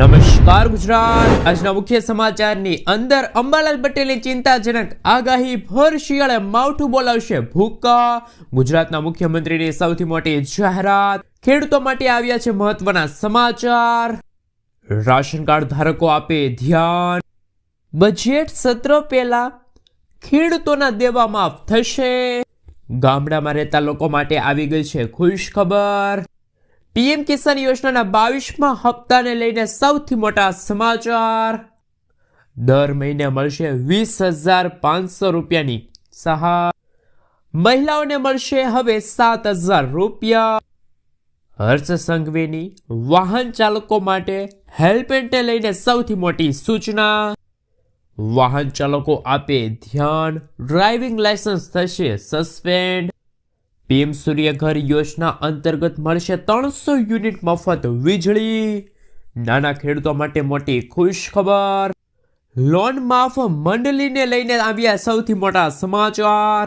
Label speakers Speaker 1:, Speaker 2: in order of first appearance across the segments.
Speaker 1: નમસ્કાર ગુજરાત। આજના મુખ્ય સમાચારની અંદર અંબાલાલ પટેલની ચિંતાજનક આગાહી ભર શિયાળે માવઠું બોલાવશે ભૂકા। ગુજરાતના મુખ્યમંત્રીની સૌથી મોટી જાહેરાત। ખેડૂતો માટે આવ્યા છે મહત્વના સમાચાર। રાશન કાર્ડ ધારકો આપે ધ્યાન। બજેટ સત્ર પહેલા ખેડૂતોના દેવા માફ થશે। ગામડામાં રહેતા લોકો માટે આવી ગઈ છે ખુશ ખબર। પીએમ કિસાન યોજનાના 22મા હપ્તાને લઈને સૌથી મોટા સમાચાર। દર મહિને મળશે 20,500 રૂપિયાની સહાય। મહિલાઓને મળશે હવે 7,000 રૂપિયા। હર્ષ સંઘવીની વાહન ચાલકો માટે હેલ્મેટને લઈને સૌથી મોટી સૂચના। વાહન ચાલકો આપે ધ્યાન, ડ્રાઇવિંગ લાયસન્સ થશે સસ્પેન્ડ। પીએમ સૂર્યઘર યોજના અંતર્ગત મળશે 300 યુનિટ મફત વીજળી। નાના ખેડૂતો માટે મોટી ખુશ ખબર। લોન માફ મંડળીને લઈને આવ્યા સૌથી મોટા સમાચાર।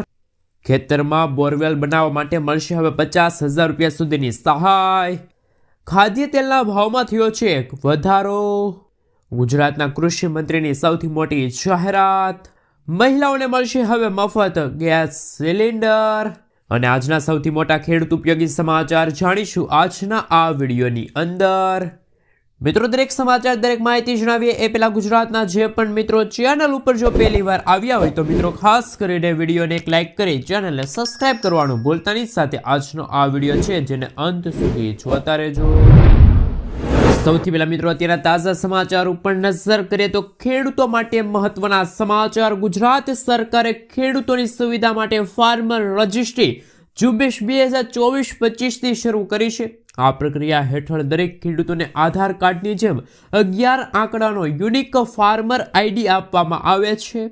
Speaker 1: ખેતરમાં બોરવેલ બનાવવા માટે મળશે હવે 50,000 રૂપિયા સુધીની સહાય। ખાદ્ય તેલના ભાવમાં થયો છે વધારો। ગુજરાતના કૃષિ મંત્રીની સૌથી મોટી જાહેરાત। મહિલાઓને મળશે હવે મફત ગેસ સિલિન્ડર। અને આજના સૌથી મોટા ખેડૂત ઉપયોગી સમાચાર જાણીશું આજના આ વિડીયોની અંદર। મિત્રો, દરેક સમાચાર, દરેક માહિતી જણાવીએ એ પહેલા ગુજરાતના જે પણ મિત્રો ચેનલ ઉપર જો પહેલી વાર આવ્યા હોય તો મિત્રો ખાસ કરીને વિડીયોને એક લાઇક કરી ચેનલને સબસ્ક્રાઇબ કરવાનું ભૂલતા નહીં। સાથે આજનો આ વિડીયો છે જેને અંત સુધી જોતા રહેજો। સૌથી પહેલા મિત્રો અત્યારના તાજા સમાચાર ઉપર નજર કરીએ તો ખેડૂતો માટે મહત્વના સમાચાર। ગુજરાત સરકારે ખેડૂતોની સુવિધા માટે ફાર્મર રજિસ્ટ્રી ઝુંબેશ 2024-25થી શરૂ કરી છે। આ પ્રક્રિયા હેઠળ દરેક ખેડૂતોને આધાર કાર્ડની જેમ 11 આંકડાનો યુનિક ફાર્મર આઈડી આપવામાં આવે છે,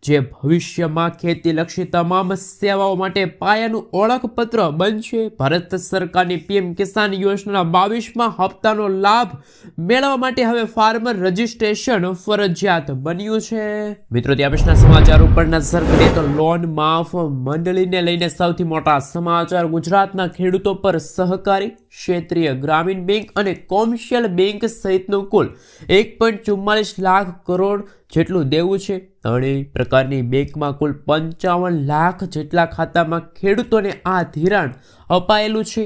Speaker 1: જે ભવિષ્યમાં ખેતીલક્ષી તમામ સેવાઓ માટે પાયાનું ઓળખપત્ર બનશે। ભારત સરકારની પીએમ કિસાન યોજનાના 22મા હપ્તાનો લાભ મેળવવા માટે હવે ફાર્મર રજિસ્ટ્રેશન ફરજિયાત બન્યું છે। મિત્રો, ત્યાં પછીના સમાચાર ઉપર નજર કરીએ તો લોન માફ મંડળીને લઈને સૌથી મોટા સમાચાર। ગુજરાતના ખેડૂતો પર સહકારી, ક્ષેત્રીય, ગ્રામીણ બેંક અને કોમર્શિયલ બેંક સહિતનું કુલ 1.44 લાખ કરોડ જેટલું દેવું છે। ત્રણેય પ્રકારની બેંકમાં કુલ 55 લાખ જેટલા ખાતામાં ખેડૂતોને આ ધિરાણ અપાયેલું છે।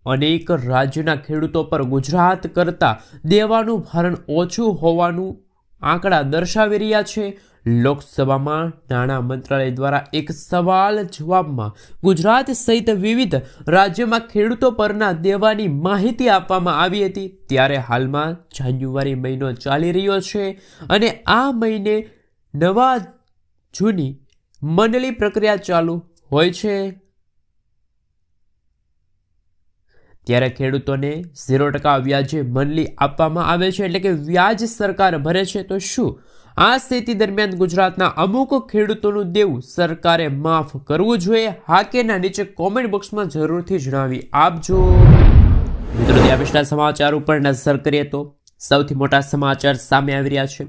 Speaker 1: અનેક રાજ્યના ખેડૂતો પર ગુજરાત કરતાં દેવાનું ભારણ ઓછું હોવાનું આંકડા દર્શાવી રહ્યા છે। લોકસભામાં નાણાં મંત્રાલય દ્વારા એક સવાલ જવાબમાં ગુજરાત સહિત વિવિધ રાજ્યોમાં ખેડૂતો પરના દેવાની માહિતી આપવામાં આવી હતી। ત્યારે હાલમાં જાન્યુઆરી મહિનો ચાલી રહ્યો છે અને આ મહિને નવા જૂની મંડળી પ્રક્રિયા ચાલુ હોય છે। ત્યારે ખેડૂતોને 0% વ્યાજે મંડળી આપવામાં આવે છે, એટલે કે વ્યાજ સરકાર ભરે છે। તો શું આ સ્થિતિ દરમિયાન ગુજરાતના અમુક ખેડૂતોનું દેવું સરકારે માફ કરવું જોઈએ? હા કે ના, નીચે કોમેન્ટ બોક્સમાં જરૂરથી જણાવી આપજો। મિત્રો, ત્યાં પછીના સમાચાર ઉપર નજર કરીએ તો સૌથી મોટા સમાચાર સામે આવી રહ્યા છે।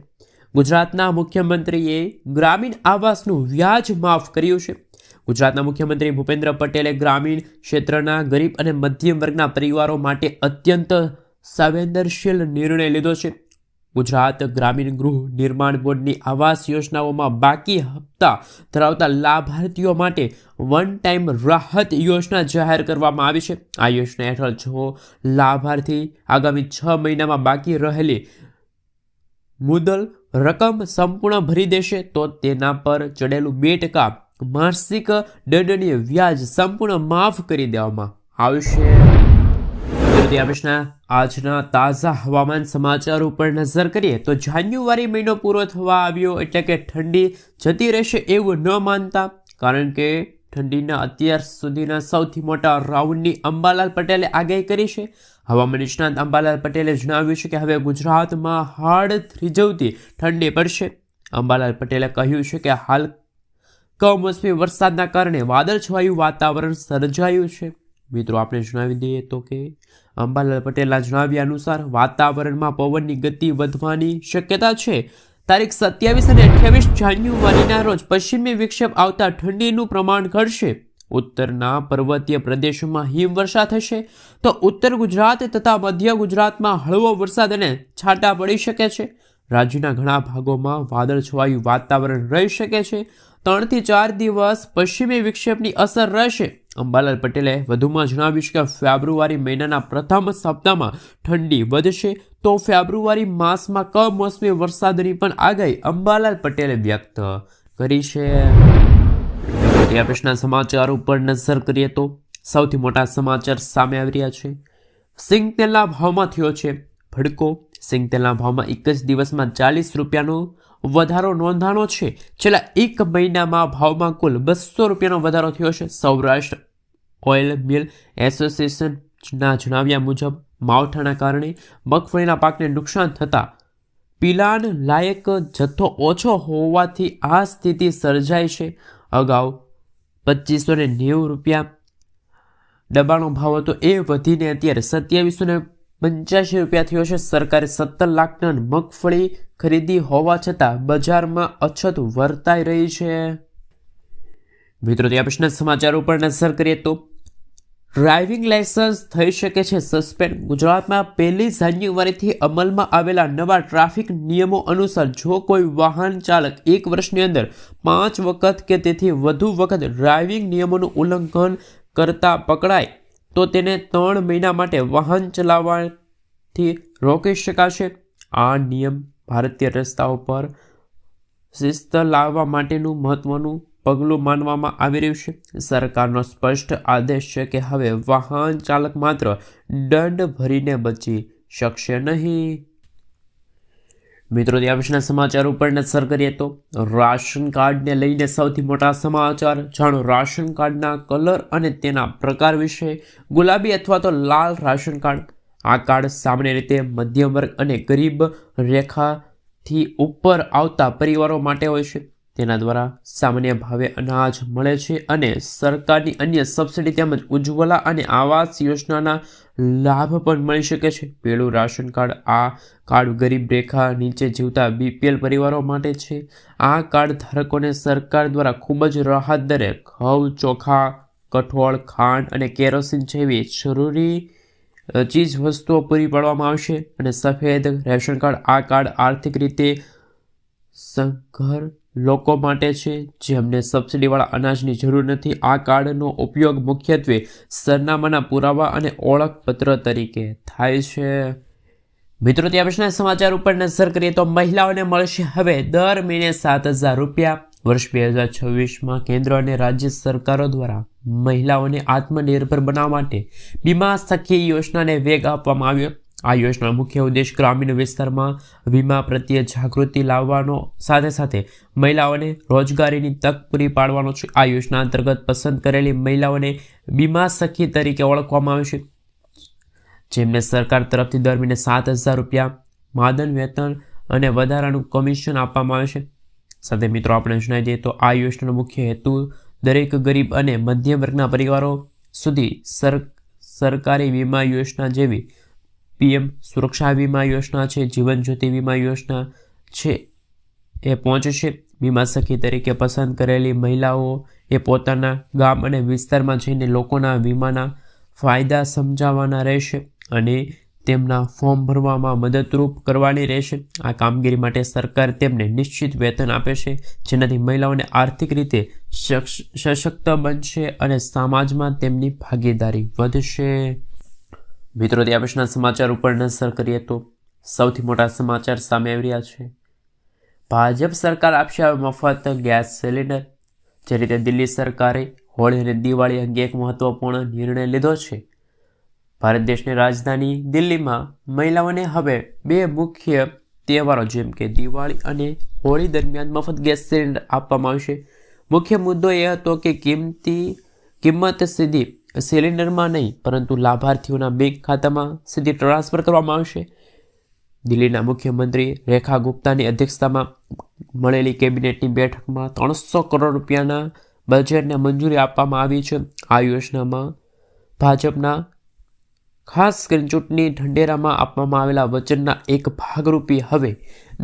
Speaker 1: ગુજરાતના મુખ્યમંત્રીએ ગ્રામીણ આવાસનું વ્યાજ માફ કર્યું છે। ગુજરાતના મુખ્યમંત્રી ભૂપેન્દ્ર પટેલે ગ્રામીણ ક્ષેત્રના ગરીબ અને મધ્યમ વર્ગના પરિવારો માટે અત્યંત સંવેદનશીલ નિર્ણય લીધો છે। ગુજરાત ગ્રામીણ ગૃહ નિર્માણ બોર્ડની આવાસ યોજનાઓમાં બાકી હપ્તા ધરાવતા લાભાર્થીઓ માટે વન ટાઈમ રાહત યોજના જાહેર કરવામાં આવી છે। આ યોજના હેઠળ જો લાભાર્થી આગામી 6 મહિનામાં બાકી રહેલી મુદ્દલ રકમ સંપૂર્ણ ભરી દેશે તો તેના પર ચડેલું 2% માસિક દંડનીય વ્યાજ સંપૂર્ણ માફ કરી દેવામાં આવશે। આજના તાજા હવામાન સમાચાર ઉપર નજર કરીએ તો જાન્યુઆરી મહિનો પૂરો થવા આવ્યો એટલે કે ઠંડી જતી રહેશે એવું ન માનતા, કારણ કે ઠંડીના અત્યાર સુધીના સૌથી મોટા રાઉન્ડની અંબાલાલ પટેલે આગાહી કરી છે। હવામાન નિષ્ણાત અંબાલાલ પટેલે જણાવ્યું છે કે હવે ગુજરાતમાં હાડ થીજવતી ઠંડી પડશે। અંબાલાલ પટેલે કહ્યું છે કે હાલ કમોસમી વરસાદના કારણે વાદળછાયું વાતાવરણ સર્જાયું છે। મિત્રો, આપણે જણાવી દઈએ તો કે અંબાલાલ પટેલના જણાવ્યા અનુસાર વાતાવરણમાં પવનની ગતિ વધવાની શક્યતા છે। તારીખ 27 અને 28 જાન્યુઆરીના રોજ પશ્ચિમી વિક્ષેપ આવતા ઠંડીનું પ્રમાણ ઘટશે ઉત્તરના પર્વતીય પ્રદેશોમાં હિમવર્ષા થશે તો ઉત્તર ગુજરાત તથા મધ્ય ગુજરાતમાં હળવો વરસાદ અને છાંટા પડી શકે છે. રાજ્યના ઘણા ભાગોમાં વાદળછવાયું વાતાવરણ રહી શકે છે. 3 થી 4 દિવસ પશ્ચિમી વિક્ષેપની અસર રહેશે. અંબાલાલ પટેલે વધુમાં જણાવ્યું છે કે ફેબ્રુઆરી મહિનાના પ્રથમ સપ્તાહમાં ઠંડી વધશે તો ફેબ્રુઆરી માસમાં કમોસમી વરસાદની પણ આગાહી અંબાલાલ પટેલે વ્યક્ત કરી છે. ત્યાં પછીના સમાચાર ઉપર નજર કરીએ તો સૌથી મોટા સમાચાર સામે આવી રહ્યા છે. સિંગ તેલના ભાવમાં થયો છે ભડકો. સિંગ તેલના ભાવમાં એક જ દિવસમાં 40 રૂપિયાનો વધારો નોંધાણો છે. છેલ્લા એક મહિનામાં ભાવમાં કુલ 200 રૂપિયાનો વધારો થયો છે. સૌરાષ્ટ્ર ઓઇલ મિલ એસોસિએશનના જણાવ્યા મુજબ માવઠાના કારણે મગફળીના પાકને નુકસાન થતાં પિલાન લાયક જથ્થો ઓછો હોવાથી આ સ્થિતિ સર્જાઈ છે. અગાઉ 2590 રૂપિયા ડબ્બાનો ભાવ હતો, એ વધીને અત્યારે 2785 રૂપિયા થયો છે. સરકારે 17 લાખ ટન મગફળી ખરીદી હોવા છતાં બજારમાં અછત વર્તાઈ રહી છે. મિત્રો, ત્યાં પછીના સમાચાર ઉપર નજર કરીએ તો ડ્રાઇવિંગ લાયસન્સ થઈ શકે છે સસ્પેન્ડ. ગુજરાતમાં 1 જાન્યુઆરીથી અમલમાં આવેલા નવા ટ્રાફિક નિયમો અનુસાર જો કોઈ વાહન ચાલક 1 વર્ષની અંદર 5 વખત કે તેથી વધુ વખત ડ્રાઇવિંગ નિયમોનું ઉલ્લંઘન કરતા પકડાય તો તેને 3 મહિના માટે વાહન ચલાવવાથી રોકી શકાશે. આ નિયમ ભારતીય રસ્તાઓ પર શિસ્ત લાવવા માટેનું મહત્વનું પગલું માનવામાં આવી રહ્યું છે. સરકારનો સ્પષ્ટ આદેશ છે કે હવે વાહન ચાલક માત્ર દંડ ભરીને બચી શકશે નહીં. મિત્રો, ત્યાં પછીના સમાચાર ઉપર નજર કરીએ તો રાશન કાર્ડને લઈને સૌથી મોટા સમાચાર. જાણો રાશન કાર્ડના કલર અને તેના પ્રકાર વિશે. ગુલાબી અથવા તો લાલ રાશન કાર્ડ. આ કાર્ડ સામાન્ય રીતે મધ્યમ વર્ગ અને ગરીબ રેખાથી ઉપર આવતા પરિવારો માટે હોય છે. તેના દ્વારા સામાન્ય ભાવે અનાજ મળે છે અને સરકારની અન્ય સબસિડી તેમજ ઉજ્જવલા અને આવાસ યોજનાના લાભ પણ મળી શકે છે. પેલું રાશન કાર્ડ. આ કાર્ડ ગરીબ રેખા નીચે જીવતા બીપીએલ પરિવારો માટે છે. આ કાર્ડ ધારકોને સરકાર દ્વારા ખૂબ જ રાહત દરે ઘઉં, ચોખા, કઠોળ, ખાંડ અને કેરોસીન જેવી જરૂરી ચીજ વસ્તુઓ પૂરી પાડવામાં આવશે. અને સફેદ રેશન કાર્ડ. આ કાર્ડ આર્થિક રીતે સદ્ધર લોકો માટે છે જેમને સબસિડીવાળા અનાજની જરૂર નથી. આ કાર્ડનો ઉપયોગ મુખ્યત્વે સરનામાના પુરાવા અને ઓળખપત્ર તરીકે થાય છે. મિત્રો, ત્યાં પછીના સમાચાર ઉપર નજર કરીએ તો મહિલાઓને મળશે હવે દર મહિને 7,000 રૂપિયા. વર્ષ 2026માં કેન્દ્ર અને રાજ્ય સરકારો દ્વારા મહિલાઓને આત્મનિર્ભર બનાવવા માટે વીમા સખી યોજનાને વેગ આપવામાં આવ્યો. આ યોજનાનો મુખ્ય ઉદ્દેશ ગ્રામીણ વિસ્તારમાં વીમા પ્રત્યે જાગૃતિ લાવવાનો સાથે સાથે મહિલાઓને રોજગારીની તક પૂરી પાડવાનો છે. આ યોજના અંતર્ગત પસંદ કરેલી મહિલાઓને વીમા સખી તરીકે ઓળખવામાં આવે છે, જેમને સરકાર તરફથી દર મહિને 7,000 રૂપિયા માદન વેતન અને વધારાનું કમિશન આપવામાં આવે છે. સાથે મિત્રો, આપણે જણાવી દઈએ તો આ યોજનાનો મુખ્ય હેતુ દરેક ગરીબ અને મધ્યમ વર્ગના પરિવારો સુધી સરકારી વીમા યોજના જેવી પીએમ સુરક્ષા વીમા યોજના છે, જીવન જ્યોતિ વીમા યોજના છે એ પહોંચશે. વીમા સખી તરીકે પસંદ કરેલી મહિલાઓ એ પોતાના ગામ અને વિસ્તારમાં જઈને લોકોના વીમાના ફાયદા સમજાવવાના રહેશે અને તેમના ફોર્મ ભરવામાં મદદરૂપ કરવાની રહેશે. આ કામગીરી માટે સરકાર તેમને નિશ્ચિત વેતન આપે છે, જેનાથી મહિલાઓને આર્થિક રીતે સશક્ત બનશે અને સમાજમાં તેમની ભાગીદારી વધશે. મિત્રો, ત્યાં પછીના સમાચાર ઉપર નજર કરીએ તો સૌથી મોટા સમાચાર સામે આવી રહ્યા છે. ભાજપ સરકાર આપશે મફત ગેસ સિલિન્ડર. જે રીતે દિલ્હી સરકારે હોળી અને દિવાળી અંગે એક મહત્વપૂર્ણ નિર્ણય લીધો છે. ભારત દેશની રાજધાની દિલ્હીમાં મહિલાઓને હવે 2 મુખ્ય તહેવારો જેમ કે દિવાળી અને હોળી દરમિયાન મફત ગેસ સિલિન્ડર આપવામાં આવશે. મુખ્ય મુદ્દો એ હતો કે કિંમત સીધી સિલિન્ડરમાં નહીં પરંતુ લાભાર્થીઓના બેંક ખાતામાં સીધી ટ્રાન્સફર કરવામાં આવશે. દિલ્હીના મુખ્યમંત્રી રેખા ગુપ્તાની અધ્યક્ષતામાં મળેલી કેબિનેટની બેઠકમાં 300 કરોડ રૂપિયાના બજેટને મંજૂરી આપવામાં આવી છે. આ યોજનામાં ભાજપના ખાસ કરીને ચૂંટણી ઢંઢેરામાં આપવામાં આવેલા વચનના એક ભાગરૂપે હવે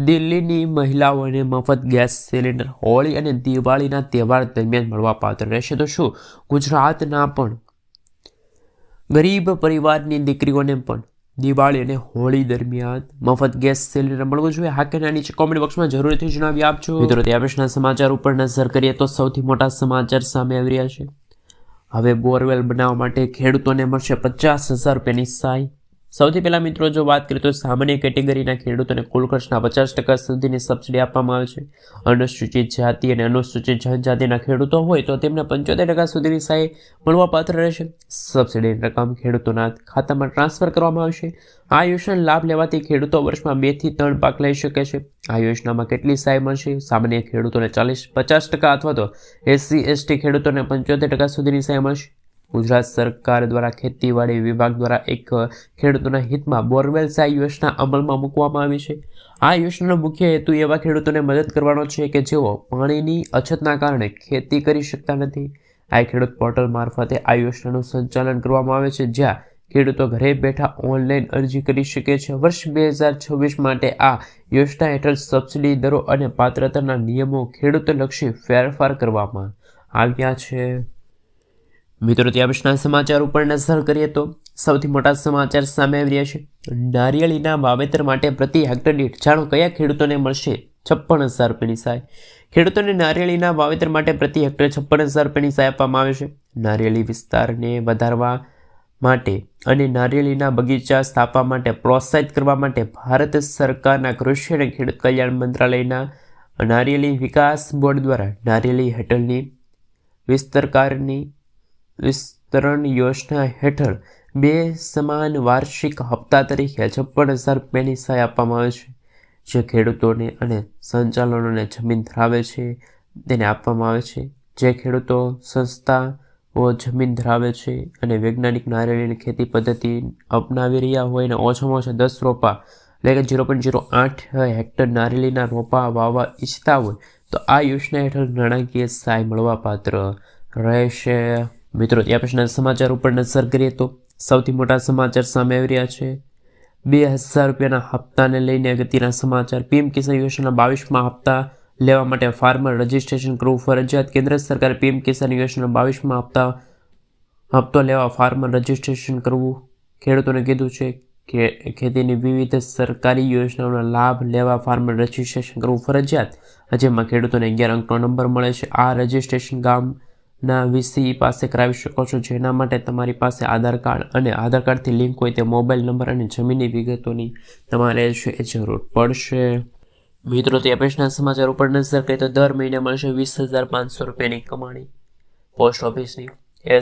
Speaker 1: દિલ્હીની મહિલાઓને મફત ગેસ સિલિન્ડર હોળી અને દિવાળીના તહેવાર દરમિયાન મળવાપાત્ર રહેશે. તો શું ગુજરાતના પણ ગરીબ પરિવારની દીકરીઓને પણ દિવાળી અને હોળી દરમિયાન મફત ગેસ સિલિન્ડર મળવું જોઈએ? હા કે ના, નીચે કોમેન્ટ બોક્સમાં જરૂરથી જણાવી આપજો. મિત્રો, ત્યાં પછીના સમાચાર ઉપર નજર કરીએ તો સૌથી મોટા સમાચાર સામે આવી રહ્યા છે. હવે બોરવેલ બનાવવા માટે ખેડૂતોને મળશે 50,000 રૂપિયાની સહાય. સૌથી પહેલાં મિત્રો જો વાત કરીએ તો સામાન્ય કેટેગરીના ખેડૂતોને કુલ ખર્ચના 50% સુધીની સબસિડી આપવામાં આવે છે. અનુસૂચિત જાતિ અને અનુસૂચિત જનજાતિના ખેડૂતો હોય તો તેમને 75% સુધીની સહાય મળવાપાત્ર રહેશે. સબસિડીની રકમ ખેડૂતોના ખાતામાં ટ્રાન્સફર કરવામાં આવશે. આ યોજનાનો લાભ લેવાથી ખેડૂતો વર્ષમાં 2 થી 3 પાક લઈ શકે છે. આ યોજનામાં કેટલી સહાય મળશે? સામાન્ય ખેડૂતોને 50% અથવા તો SC/ST ખેડૂતોને 75% સુધીની સહાય મળશે. ગુજરાત સરકાર દ્વારા ખેતીવાડી વિભાગ દ્વારા એક ખેડૂતોના હિતમાં બોરવેલ સહાય યોજના અમલમાં મૂકવામાં આવી છે. આ યોજનાનો મુખ્ય હેતુ એવા ખેડૂતોને મદદ કરવાનો છે કે જેઓ પાણીની અછતના કારણે ખેતી કરી શકતા નથી. આ ખેડૂત પોર્ટલ મારફતે આ યોજનાનું સંચાલન કરવામાં આવે છે, જ્યાં ખેડૂતો ઘરે બેઠા ઓનલાઈન અરજી કરી શકે છે. વર્ષ 2026 માટે આ યોજના હેઠળ સબસિડી દરો અને પાત્રતાના નિયમો ખેડૂતલક્ષી ફેરફાર કરવામાં આવ્યા છે. મિત્રો, ત્યાં પછીના સમાચાર ઉપર નજર કરીએ તો સૌથી મોટા સમાચાર સામે આવી રહ્યા છે. નારિયેળીના વાવેતર માટે પ્રતિ હેક્ટર દીઠ જાણો કયા ખેડૂતોને મળશે 56,000 રૂપિયાની સહાય. ખેડૂતોને નારિયેળીના વાવેતર માટે પ્રતિ હેક્ટર 56,000 રૂપિયાની સહાય આપવામાં આવે છે. નારિયેળી વિસ્તારને વધારવા માટે અને નારિયેળીના બગીચા સ્થાપવા માટે પ્રોત્સાહિત કરવા માટે ભારત સરકારના કૃષિ અને ખેડૂત કલ્યાણ મંત્રાલયના નારિયેળી વિકાસ બોર્ડ દ્વારા નારિયેળી હેઠળની વિસ્તરણ યોજના હેઠળ 2 સમાન વાર્ષિક હપ્તા તરીકે 56,000 રૂપિયાની સહાય આપવામાં આવે છે. જે ખેડૂતોને અને સંચાલનોને જમીન ધરાવે છે તેને આપવામાં આવે છે. જે ખેડૂતો સંસ્થાઓ જમીન ધરાવે છે અને વૈજ્ઞાનિક નારિયેળીની ખેતી પદ્ધતિ અપનાવી રહ્યા હોય અને ઓછામાં ઓછા 10 રોપા એટલે કે 0.08 હેક્ટર નારિયેળીના રોપા વાવવા ઈચ્છતા હોય તો આ યોજના હેઠળ નાણાકીય સહાય મળવાપાત્ર રહેશે. મિત્રો, ત્યાં પછીના સમાચાર ઉપર નજર કરીએ તો સૌથી મોટા સમાચાર સામે આવી રહ્યા છે. 2,000 રૂપિયાના હપ્તાને લઈને અગત્યના સમાચાર. પીએમ કિસાન યોજનાના 22મા હપ્તા લેવા માટે ફાર્મર રજિસ્ટ્રેશન કરવું ફરજિયાત. કેન્દ્ર સરકારે પીએમ કિસાન યોજનાના 22મા હપ્તો લેવા ફાર્મર રજિસ્ટ્રેશન કરવું ખેડૂતોને કીધું છે કે ખેતીની વિવિધ સરકારી યોજનાઓનો લાભ લેવા ફાર્મર રજિસ્ટ્રેશન કરવું ફરજિયાત, જેમાં ખેડૂતોને 11 અંકનો નંબર મળે છે. આ રજિસ્ટ્રેશન ગામના VC પાસે કરાવી શકો છો, જેના માટે તમારી પાસે આધાર કાર્ડ અને આધાર કાર્ડથી લિંક હોય તે મોબાઈલ નંબર અને જમીનની વિગતોની તમારે જરૂર પડશે. મિત્રો, તે પછીના સમાચાર ઉપર નજર કરીએ તો દર મહિને મળશે 20,500 રૂપિયાની કમાણી. પોસ્ટ ઓફિસની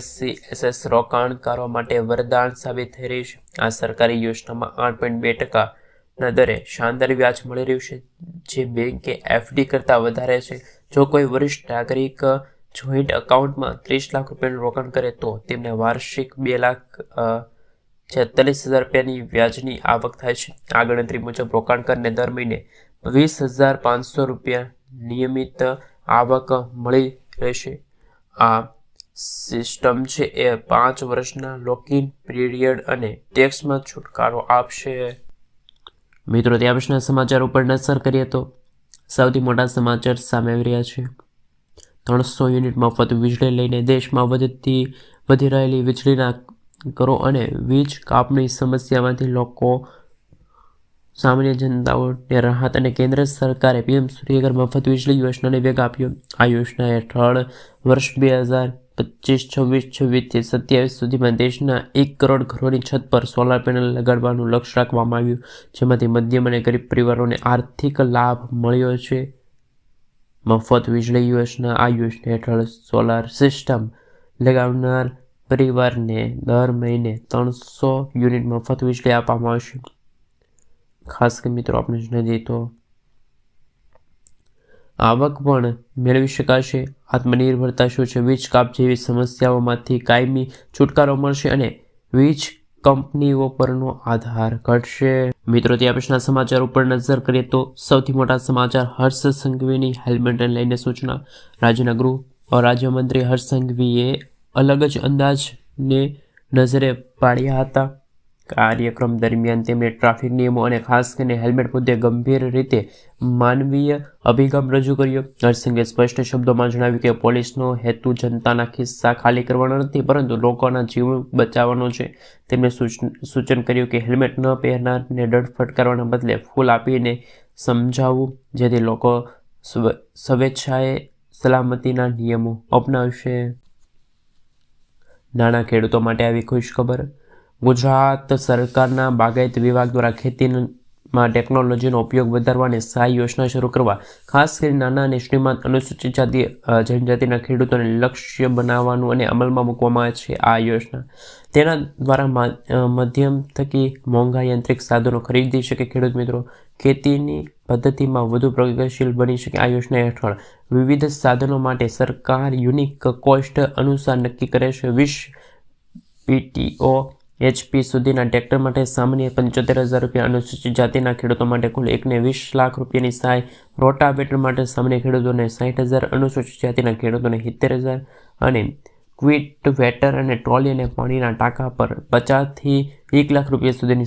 Speaker 1: SC/SS રોકાણકારો માટે વરદાન સાબિત થઈ રહી છે. આ સરકારી યોજનામાં 8.2% દરે શાનદાર વ્યાજ મળી રહ્યું છે, જે બેંકે FD કરતાં વધારે છે. જો કોઈ વરિષ્ઠ નાગરિક જોઈન્ટ એકાઉન્ટમાં 30 લાખ રૂપિયાનું રોકાણ કરે તો તેમને વાર્ષિક 2,46,000 રૂપિયાની વ્યાજની આવક થાય છે. આ ગણતરી મુજબ રોકાણકારને દર મહિને 20,500 રૂપિયા નિયમિત આવક મળી રહેશે. આ સિસ્ટમ છે એ 5 વર્ષના લોકિન પીરિયડ અને ટેક્સમાં છુટકારો આપશે. મિત્રો, ત્યાં પછીના સમાચાર ઉપર નજર કરીએ તો સૌથી મોટા સમાચાર સામે આવી રહ્યા છે. 300 યુનિટ મફત વીજળી લઈને દેશમાં વધી રહેલી વીજળીના કરો અને વીજ કાપની સમસ્યામાંથી લોકો સામાન્ય જનતાઓને રાહત અને કેન્દ્ર સરકારે PM સૂર્યઘર મફત વીજળી યોજનાને વેગ આપ્યો. આ યોજના હેઠળ વર્ષ 2025-26 થી 27 સુધીમાં દેશના 1 કરોડ ઘરોની છત પર સોલાર પેનલ લગાડવાનું લક્ષ્ય રાખવામાં આવ્યું, જેમાંથી મધ્યમ અને ગરીબ પરિવારોને આર્થિક લાભ મળ્યો છે. મફત વીજળી યોજના. આ યોજના હેઠળ સોલાર સિસ્ટમ લગાવનાર પરિવારને દર મહિને 300 યુનિટ મફત વીજળી આપવામાં આવશે. ખાસ કરી મિત્રો આપણે જણાવી તો આવક પણ મેળવી શકાશે. આત્મનિર્ભરતા શું છે? વીજ કાપ જેવી સમસ્યાઓમાંથી કાયમી છુટકારો મળશે અને વીજ કંપનીઓ પરનો આધાર ઘટશે. મિત્રો, ત્યાં પછીના સમાચાર ઉપર નજર કરીએ તો સૌથી મોટા સમાચાર. હર્ષ સંઘવીની હેલ્મેટને લઈને સૂચના. રાજ્યના ગૃહ રાજ્યમંત્રી હર્ષ સંઘવીએ અલગ જ અંદાજને નજરે પાડ્યા હતા. કાર્યક્રમ દરમિયાન તેમણે ટ્રાફિક નિયમો અને ખાસ કરીને હેલ્મેટ મુદ્દે ગંભીર રીતે માનવીય અભિગમ રજૂ કર્યો. હર્ષસિંઘે સ્પષ્ટ શબ્દોમાં જણાવ્યું કે પોલીસનો હેતુ જનતાના ખિસ્સા ખાલી કરવાનો નથી, પરંતુ લોકોના જીવ બચાવવાનો છે. તેમણે સૂચન કર્યું કે હેલ્મેટ ન પહેરનારને દંડ ફટકારવાના બદલે ફૂલ આપીને સમજાવવું, જેથી લોકો સ્વેચ્છાએ સલામતીના નિયમો અપનાવશે. નાના ખેડૂતો માટે આવી ખુશખબર. ગુજરાત સરકારના બાગાયત વિભાગ દ્વારા ખેતીમાં ટેકનોલોજીનો ઉપયોગ વધારવાની સહાય યોજના શરૂ કરવા, ખાસ કરીને નાના અને શ્રીમંત અનુસૂચિત જાતિ જનજાતિના ખેડૂતોને લક્ષ્ય બનાવવાનું અને અમલમાં મૂકવામાં આવે છે. આ યોજના તેના દ્વારા મધ્યમ થકી મોંઘા યાંત્રિક સાધનો ખરીદી શકે. ખેડૂત મિત્રો ખેતીની પદ્ધતિમાં વધુ પ્રગતિશીલ બની શકે. આ યોજના હેઠળ વિવિધ સાધનો માટે સરકાર યુનિક કોસ્ટ અનુસાર નક્કી કરે છે. 20 PTO HP સુધીના ટ્રેક્ટર માટે સામાન્ય 75,000 રૂપિયા, અનુસૂચિત જાતિના ખેડૂતો માટે કુલ 1,20 લાખ રૂપિયાની સહાય, રોટાવેટર માટે સામાન્ય ખેડૂતોને 60,000, અનુસૂચિત જાતિના ખેડૂતોને 70,000 અને ક્વિટ વેટર અને ટ્રોલી અને પાણીના ટાંકા પર 50 થી 1 લાખ રૂપિયા સુધીની